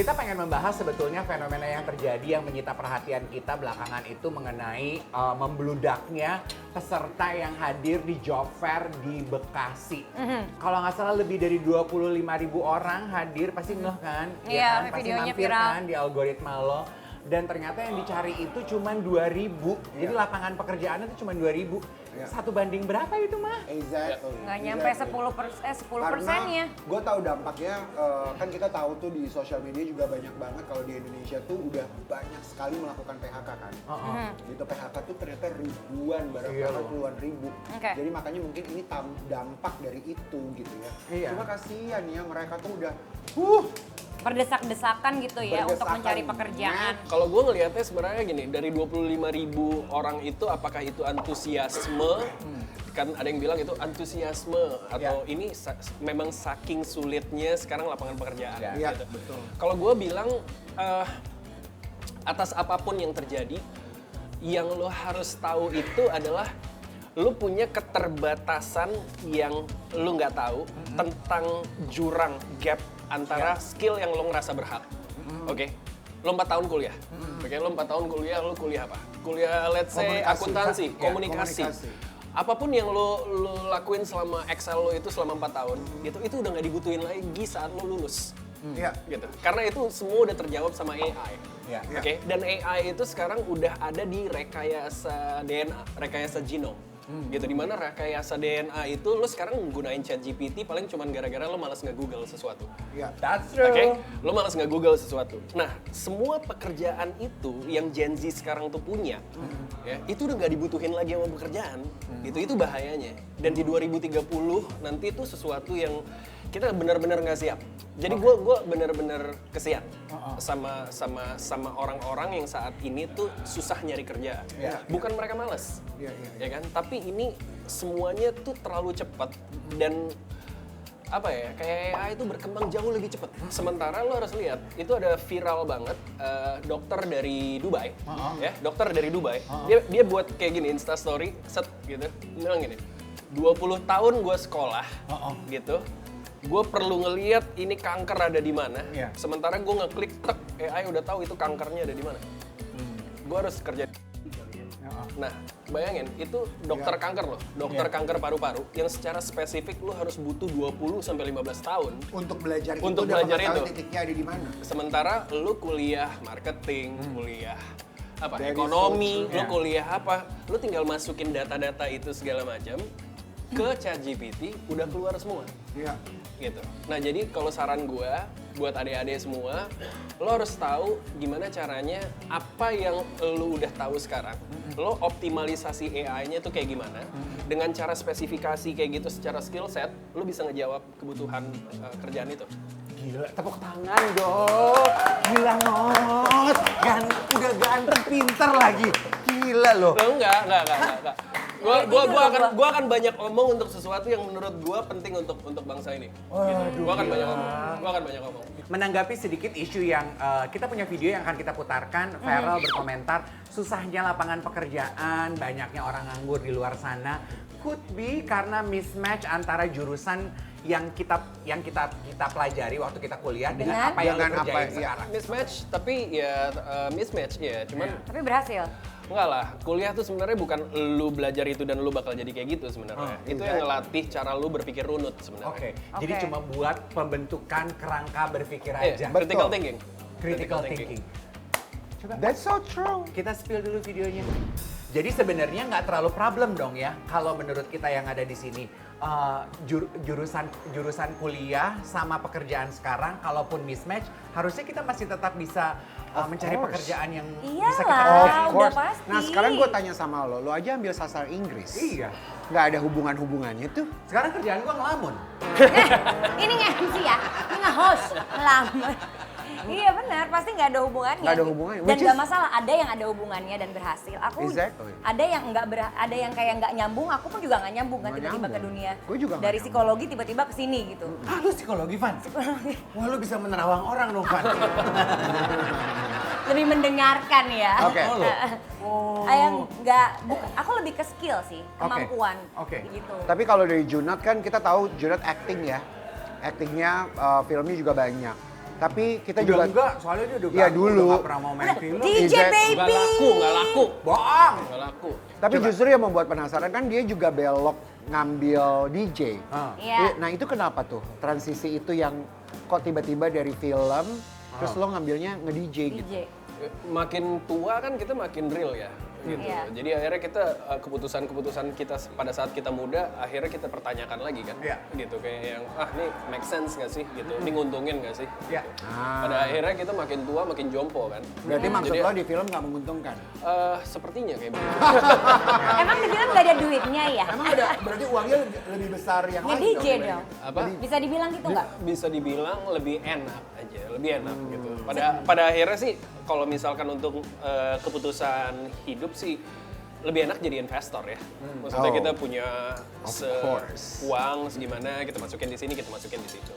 Kita pengen membahas sebetulnya fenomena yang terjadi yang menyita perhatian kita belakangan itu mengenai membludaknya peserta yang hadir di job fair di Bekasi. Kalau nggak salah lebih dari 25.000 orang hadir, pasti ngeh kan? Iya, kan? Pasti videonya mampir viral. kan di algoritma lo. Dan ternyata yang dicari itu cuma 2.000. Jadi lapangan pekerjaan itu cuma 2.000. Satu banding berapa itu mah? Exactly. Nggak nyampe 10%-nya. Gue tahu dampaknya, kan kita tahu tuh di sosial media juga banyak banget kalau di Indonesia tuh udah banyak sekali melakukan PHK kan. Gitu PHK tuh ternyata ribuan, barang-barang puluhan ribu. Oke. Jadi makanya mungkin ini dampak dari itu gitu ya. Iya. Cuma kasihan ya mereka tuh udah Berdesak-desakan gitu ya untuk Berdesakan. mencari pekerjaan. Kalau gue ngelihatnya sebenarnya gini, dari 25.000 orang itu apakah itu antusiasme? Kan ada yang bilang itu antusiasme atau ini memang saking sulitnya sekarang lapangan pekerjaan. Iya, Gitu. betul. Kalau gue bilang atas apapun yang terjadi, yang lo harus tahu itu adalah lo punya keterbatasan yang lo nggak tahu tentang jurang gap antara skill yang lo ngerasa berhak. Oke? Lo 4 tahun kuliah. Oke, lo 4 tahun kuliah, lo kuliah apa? Kuliah let's say Komunikasi. akuntansi, Ya, komunikasi. komunikasi. Apapun yang lo lakuin selama Excel lo itu selama 4 tahun, itu udah nggak dibutuhin lagi saat lo lulus. Iya. Gitu. Karena itu semua udah terjawab sama AI. Iya. Oke, dan AI itu sekarang udah ada di rekayasa DNA, rekayasa genom. Gitu, dimana rekayasa DNA itu lo sekarang gunain ChatGPT paling cuman gara-gara lo malas nge-google sesuatu. Iya. That's true. Oke, lo malas nge-google sesuatu. Nah, semua pekerjaan itu yang Gen Z sekarang tuh punya, ya, itu udah nggak dibutuhin lagi sama pekerjaan. Itu bahayanya. Dan di 2030 nanti itu sesuatu yang kita benar-benar nggak siap. Jadi gue benar-benar kesian sama orang-orang yang saat ini tuh susah nyari kerjaan. Bukan mereka malas, ya kan? Tapi ini semuanya tuh terlalu cepat dan apa ya, kayak AI itu berkembang jauh lebih cepat. Sementara lo harus lihat, itu ada viral banget dokter dari Dubai, ya, dokter dari Dubai. Dia buat kayak gini Insta story, set gitu, bilang gini, 20 tahun gue sekolah, gitu. Gue perlu ngeliat ini kanker ada di mana. Sementara gue ngeklik, tek, AI udah tahu itu kankernya ada di mana. Gue harus kerja. Nah, bayangin, itu dokter kanker loh, dokter kanker paru-paru yang secara spesifik lo harus butuh 20-15 tahun Untuk belajar itu Untuk udah belajar mengetahui itu. titiknya ada di mana. sementara lo kuliah marketing, kuliah apa, Dari ekonomi, social, lo kuliah apa, lo tinggal masukin data-data itu segala macam ke ChatGPT, udah keluar semua. Iya. Gitu. Nah, jadi kalau saran gue buat adik-adik semua, lo harus tahu gimana caranya apa yang lo udah tahu sekarang. Lo optimalisasi AI-nya tuh kayak gimana. Dengan cara spesifikasi kayak gitu secara skill set, lo bisa ngejawab kebutuhan kerjaan itu. Gila, tepuk tangan dong. Gila Not. Udah ganteng, pinter lagi. Gila loh. Lo enggak. Gua akan banyak omong untuk sesuatu yang menurut gua penting untuk bangsa ini. Gitu. Gua akan banyak omong. Menanggapi sedikit isu yang kita punya video yang akan kita putarkan, viral berkomentar susahnya lapangan pekerjaan, banyaknya orang nganggur di luar sana, could be karena mismatch antara jurusan yang kita pelajari waktu kita kuliah dengan apa yang Dengan kita kerjain apa, sekarang. Mismatch, tapi ya mismatch ya, cuman Tapi berhasil. enggak lah, kuliah tuh sebenarnya bukan lu belajar itu dan lu bakal jadi kayak gitu sebenarnya. Itu yang ngelatih cara lu berpikir runut sebenarnya. Oke, jadi Oke. cuma buat pembentukan kerangka berpikir Iya, aja. critical thinking. Critical thinking. Coba That's so true. kita spill dulu videonya. Jadi sebenarnya nggak terlalu problem dong ya kalau menurut kita yang ada di sini. Jurusan kuliah sama pekerjaan sekarang kalaupun mismatch harusnya kita masih tetap bisa mencari course. pekerjaan yang Iyalah. bisa kita Ah, kerjain. udah pasti. Nah sekarang gue tanya sama lo aja ambil sastra Inggris. Iya. Nggak ada hubungannya tuh. Sekarang kerjaan gua ngelamun. Ini nge-MC ya, ini nge-host, ngelamar. Iya benar, pasti nggak ada hubungannya. Nggak ada hubungannya, Dan which nggak is- masalah, ada yang ada hubungannya dan berhasil. Aku Exactly. ada yang ada yang kayak nggak nyambung. Aku pun juga nggak nyambung kan Nggak tiba-tiba ke nyambung. dunia. Gua juga nggak dari nyambung. psikologi tiba-tiba ke sini gitu. Ah, lu psikologi, Van? Wah, lu bisa menerawang orang dong, Van. Lebih mendengarkan ya. Oke. Oh, lo. Oh. Yang aku lebih ke skill sih, kemampuan. Oke. Gitu. Tapi kalau dari Junot kan kita tahu Junot acting ya. Actingnya filmnya juga banyak. Tapi kita Udah juga enggak, soalnya dia udah Iya, gak, dulu. udah gak pernah mau main film. DJ Izet. Baby. Nggak laku. Bohong! Nggak laku. Tapi justru yang membuat penasaran kan dia juga belok ngambil DJ. Iya. Nah itu kenapa tuh? Transisi itu yang kok tiba-tiba dari film, terus lo ngambilnya nge-DJ gitu? DJ. Makin tua kan kita makin real ya. Gitu. Iya. Jadi akhirnya kita keputusan-keputusan kita pada saat kita muda akhirnya kita pertanyakan lagi kan. Iya. Gitu kayak yang ini make sense gak sih gitu. Ini nguntungin gak sih? Ya. Pada akhirnya kita makin tua makin jompo kan. Berarti maksud Jadi, lo di film nggak menguntungkan? sepertinya kayak begitu. Emang di film gak ada duitnya ya? Emang ada, berarti uangnya lebih besar yang lain Nge-DJ dong? dong. Apa? Bisa dibilang gitu nggak? Bisa dibilang lebih enak aja, lebih enak gitu. Pada akhirnya sih kalau misalkan untuk keputusan hidup sih lebih enak jadi investor ya. Maksudnya Oh. kita punya Of course. uang segimana kita masukin di sini, kita masukin di situ.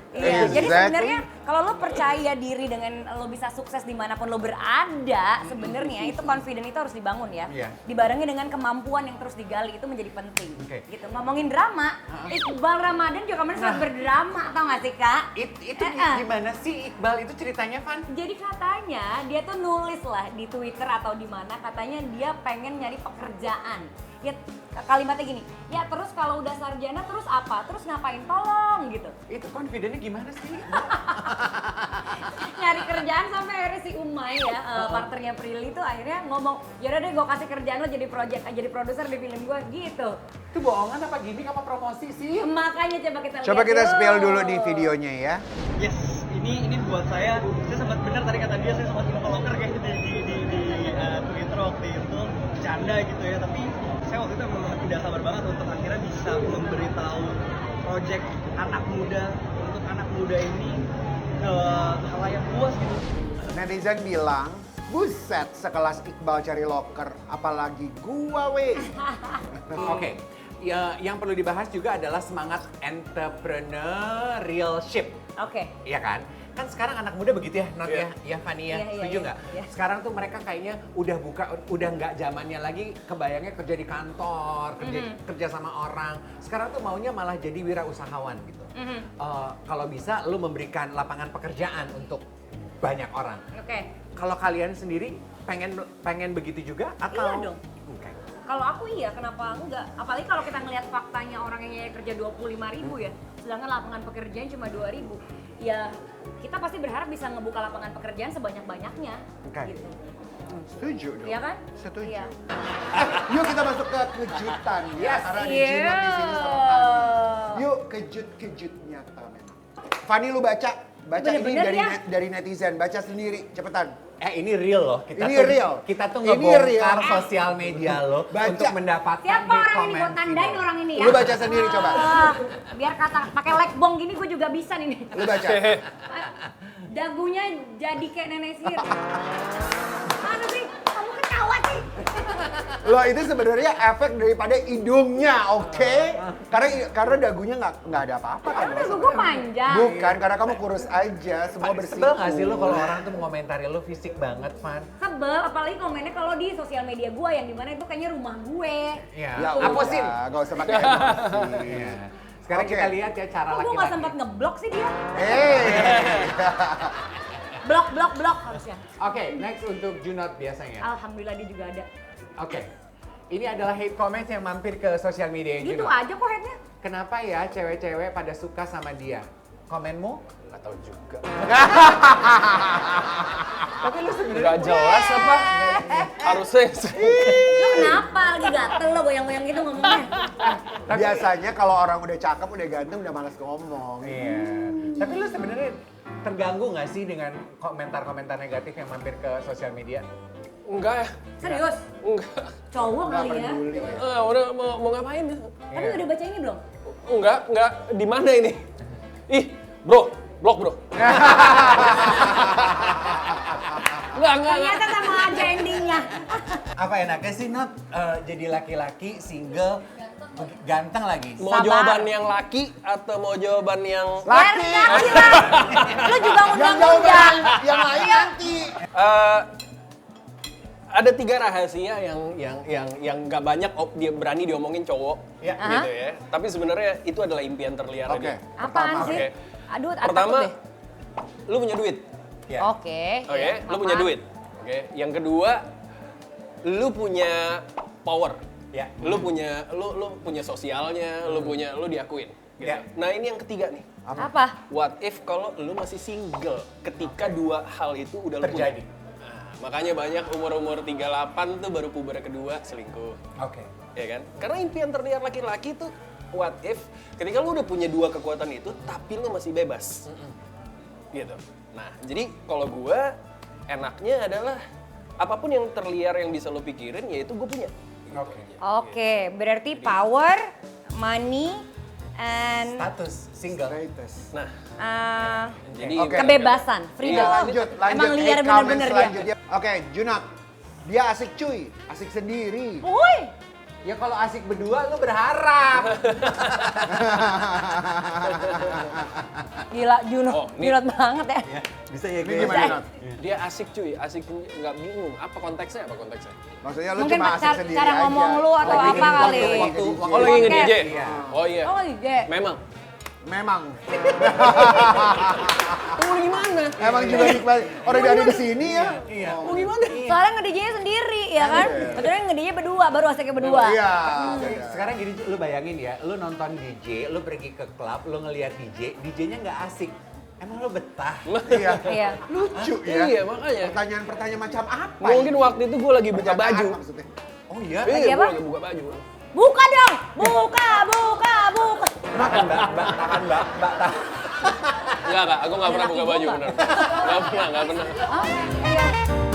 Iya, jadi Exactly. sebenarnya kalau lo percaya diri dengan lo bisa sukses dimanapun lo berada, sebenarnya itu confident itu harus dibangun ya. Iya. Dibarengi dengan kemampuan yang terus digali itu menjadi penting. Oke. Gitu. Ngomongin drama, Iqbal Ramadan juga kemarin sempat berdrama, tau gak sih kak? Itu gimana sih Iqbal itu ceritanya, Van? Jadi katanya dia tuh nulis lah di Twitter atau di mana katanya dia pengen nyari pekerjaan. Ya kalimatnya gini, ya terus kalau udah sarjana terus apa? Terus ngapain? Tolong gitu. Itu confident-nya gimana sih? Nyari kerjaan sampai akhirnya si Umay ya, partnernya Prilly tuh akhirnya ngomong, yaudah deh gue kasih kerjaan lo jadi produser di film gue gitu. Itu bohongan apa gimmick apa promosi sih? Makanya coba kita lihat Coba kita yuk. spill dulu di videonya ya. Yes, ini buat saya sempat benar tadi kata dia, saya sempat infoker kayak gitu di Twitter waktu itu bercanda gitu ya, tapi saya waktu itu memang tidak sabar banget untuk akhirnya bisa memberitahu project anak muda untuk anak muda ini ke khalayak luas gitu. Netizen bilang, buset sekelas Iqbal cari loker, apalagi gua weh. Oke. Ya, yang perlu dibahas juga adalah semangat entrepreneurship. Oke. Iya kan? Kan sekarang anak muda begitu ya, Not Iya. ya? Ya Fanny ya, Iya, iya, setuju iya, nggak? iya. Sekarang tuh mereka kayaknya udah nggak zamannya lagi kebayangnya kerja di kantor, kerja sama orang. Sekarang tuh maunya malah jadi wirausahawan gitu. Kalau bisa lu memberikan lapangan pekerjaan untuk banyak orang. Oke. Kalau kalian sendiri pengen begitu juga atau? Iya dong. Oke. Kalau aku iya, kenapa enggak? Apalagi kalau kita ngelihat faktanya orang yang nyari kerja 25.000 ya, sedangkan lapangan pekerjaan cuma 2.000. Ya, kita pasti berharap bisa ngebuka lapangan pekerjaan sebanyak-banyaknya. Oke. Gitu. Setuju dong. Iya kan? Setuju. Iya. Yuk kita masuk ke kejutan ya, Yes. karena ada Iya. Gina di sini sama Fanny. Yuk kejut-kejut nyata memang. Fanny lu baca ini Bener-bener ya? dari netizen, baca sendiri, cepetan. Ini real loh. Ini real. Kita tuh Ini ngebongkar real. sosial media loh Baca. untuk mendapatkan Siapa hate orang ini comment buat tandain video. orang ini ya? Lu baca sendiri coba. Biar kata pakai like bong gini gue juga bisa nih. Lu baca. Dagunya jadi kayak nenek sihir. Mana sih? Kamu ketawa sih. Loh itu sebenarnya efek daripada hidungnya, oke? Karena dagunya nggak ada apa-apa kan? Dagu gue panjang. Bukan, karena kamu kurus aja, semua bersih. Sebel gak sih lo kalau orang tuh mengomentari lo fisik banget, Van? Sebel, apalagi komennya kalau di sosial media gue yang dimana itu kayaknya rumah gue. Iya. Ya Hapusin. udah, nggak usah pakai emosi. Iya. Sekarang Oke. kita lihat ya cara Kok gue laki-laki. gak sempat ngeblok sih dia? Blok harusnya. Oke, next untuk Junot biasanya. Alhamdulillah dia juga ada. Oke. Ini adalah hate comments yang mampir ke sosial media Gitu Junot. aja kok headnya. Kenapa ya cewek-cewek pada suka sama dia? Komenmu? Nggak tahu juga. Tapi lu sebenarnya Nggak jelas apa? Harusnya. Lo kenapa lagi gatel lo goyang-goyang gitu ngomongnya? Biasanya kalau orang udah cakep, udah ganteng, udah malas ngomong. Iya. Tapi lu sebenarnya terganggu nggak sih dengan komentar-komentar negatif yang mampir ke sosial media? Enggak ya. Serius? Enggak. Cowok Nggak kali ya? peduli ya. Udah mau ngapain ya? Tapi udah baca ini belum? Enggak. Di mana ini? Ih, bro, blok bro. Enggak. Ternyata sama aja endingnya. Apa enaknya sih Not jadi laki-laki single ganteng lagi? Mau Sabar. jawaban yang laki atau mau jawaban yang Laki! Laki lah. Lo juga Yang undang-undang. yang lain nanti. ada 3 rahasia yang nggak banyak dia berani diomongin cowok Ya. gitu ya. Tapi sebenarnya itu adalah impian terliar Oke. dia. Apaan sih? Oke. Aduh, Pertama, takut deh. lu punya duit. Ya. Oke. Oke, ya, lu apa? punya duit. Oke, yang kedua lu punya power. Ya. Lu punya sosialnya, lu diakuin. Gitu. Ya. Nah, ini yang ketiga nih. Apa? What if kalau lu masih single ketika dua hal itu udah lu punya? Terjadi. Nah, makanya banyak umur-umur 38 tuh baru puber kedua selingkuh. Oke. Ya kan? Karena impian terlihat laki-laki tuh what if ketika lu udah punya dua kekuatan itu tapi lu masih bebas. Gitu. Nah, jadi kalau gua enaknya adalah apapun yang terliar yang bisa lu pikirin yaitu gue punya. Oke. Oke, berarti power, money, and Status single. Greatest. Nah, uh, jadi Oke. kebebasan, Iya, freedom. lanjut. Emang liar Hate comment bener-bener dia. selanjutnya. Oke, Junat. Dia asik cuy, asik sendiri. Woi, Ya kalau asik berdua lu berharap. gila Juno, Oh, nih. gila banget ya. Bisa ya Ini gimana, Nat? dia asik cuy, asik nggak bingung. Apa konteksnya? Maksudnya lu Mungkin cuma asik cara, sendiri cara aja. ngomong lu atau Lagi apa waktu- kali. waktu- Oh lagi nge-DJ? Iya. Oh iya. Oh lagi J. Memang. Memang. Oh gimana? Emang juga nikmat. Orang dia ada di sini ya. Iya. Oh gimana? Soalnya nge-DJ-nya sendiri ya kan. Kebetulan nge-DJ berdua, baru asiknya berdua. Iya. Sekarang gini, lu bayangin ya, lu nonton DJ, lu pergi ke klub, lu ngelihat DJ, DJ-nya nggak asik. Emang lu betah? Iya. Iya. Lucu ya. Iya makanya. Pertanyaan-pertanyaan macam apa? Mungkin ini? waktu itu gue lagi buka Pertanyaan baju. maksudnya. Oh iya? Lagi Iya, apa? gue lagi buka baju. Buka dong, buka, buka, buka. Makan mbak, tahan mbak, tahan. Enggak, aku nggak pernah Laki buka gua baju nggak? bener. Nggak pernah. Oh, iya.